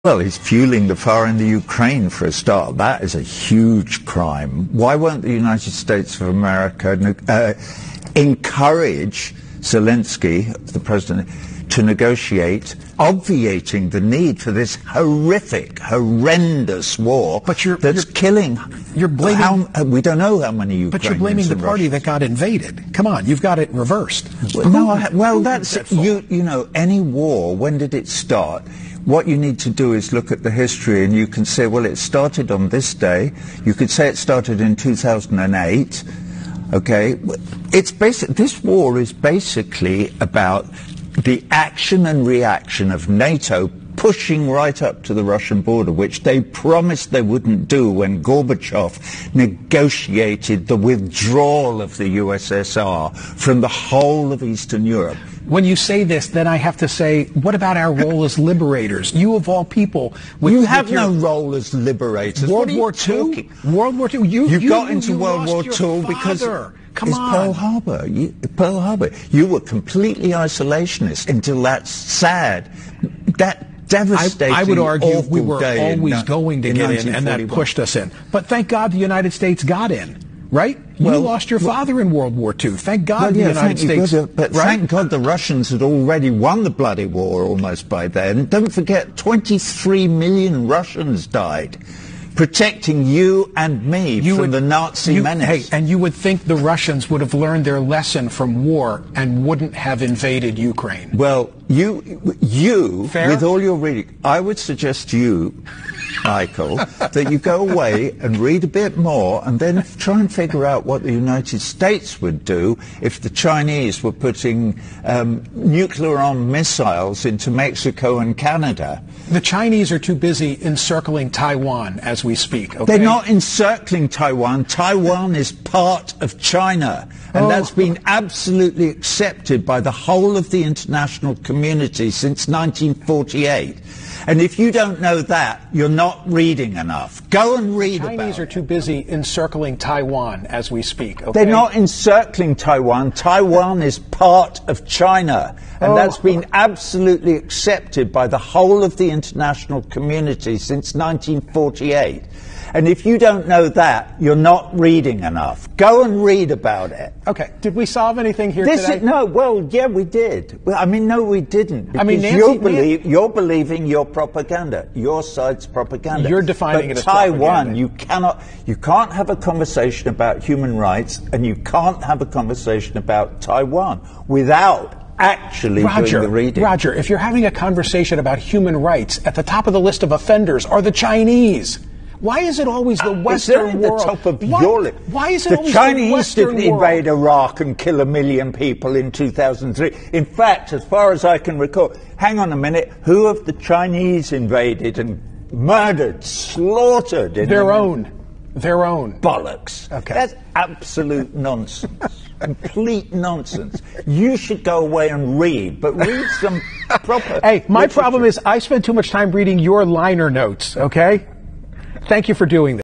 Well, he's fueling the fire in the Ukraine for a start. That is a huge crime. Why won't the United States of America encourage Zelensky, the president, to negotiate, obviating the need for this horrific, horrendous war that's killing? You're blaming. We don't know how many Ukrainians. But you're blaming the party that got invaded. Come on, you've got it reversed. That's you know, any war. When did it start? What you need to do is look at the history, and you can say, well, it started on this day. You could say it started in 2008. Okay, this war is basically about the action and reaction of NATO pushing right up to the Russian border, which they promised they wouldn't do when Gorbachev negotiated the withdrawal of the USSR from the whole of Eastern Europe. When you say this, then I have to say, what about our role as liberators? You, of all people, you have no role as liberators. World War II. World War II. You got into World War II because it's Pearl Harbor. Pearl Harbor. You were completely isolationist until that sad, that devastating. I would argue we were always going to get in, and that pushed us in. But thank God the United States got in. Right? You lost your father in World War II. Thank God the United States. But thank God the Russians had already won the bloody war almost by then. Don't forget, 23 million Russians died protecting you and me from the Nazi menace. Hey, and you would think the Russians would have learned their lesson from war and wouldn't have invaded Ukraine. Well, you with all your reading, I would suggest you, Michael, that you go away and read a bit more and then try and figure out what the United States would do if the Chinese were putting nuclear-armed missiles into Mexico and Canada. The Chinese are too busy encircling Taiwan as we speak. Okay? They're not encircling Taiwan. Taiwan is part of China, and that's been absolutely accepted by the whole of the international community since 1948. And if you don't know that, you're not reading enough. Go and read about it. The Chinese are too busy encircling Taiwan as we speak. Okay? They're not encircling Taiwan. Taiwan is part of China. And that's been absolutely accepted by the whole of the international community since 1948. And if you don't know that, you're not reading enough. Go and read about it. Okay. Did we solve anything here today? Yeah, we did. Well, no, we didn't. Because you're believing your propaganda, your side's propaganda. You're defining it as Taiwan, propaganda. you can't have a conversation about human rights, and you can't have a conversation about Taiwan without actually doing the reading. Roger, if you're having a conversation about human rights, at the top of the list of offenders are the Chinese. Why is it always the Western world? At the top of your list. Why is it always the Chinese the Western didn't invade Iraq and kill 1 million people in 2003. In fact, as far as I can recall, hang on a minute, who have the Chinese invaded and murdered, slaughtered? Their own. Bollocks. Okay. That's absolute nonsense. Complete nonsense. You should go away and read, but read some proper Hey, my literature. problem is I spend too much time reading your liner notes, okay? Thank you for doing this.